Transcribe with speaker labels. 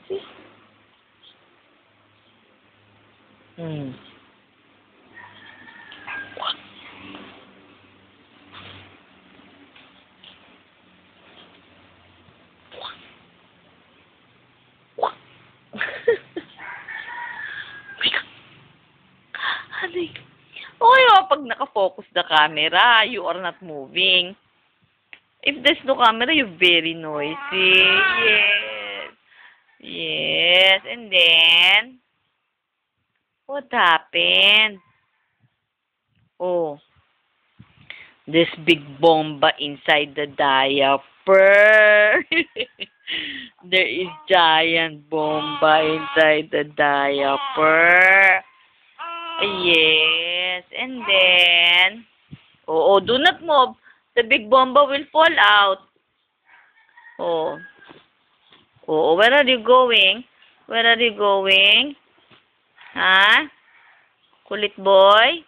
Speaker 1: See? Hmm. Honey. Okay, pag nakafocus the camera, you are not moving. If there's no camera, you're very noisy. Yes. Yes. And then, what happened? Oh, this big bomba inside the diaper. There is giant bomba inside the diaper. Yes. And then, oh, do not move. The big bomba will fall out. Oh. Oh, where are you going? Where are you going? Huh? Kulit boy?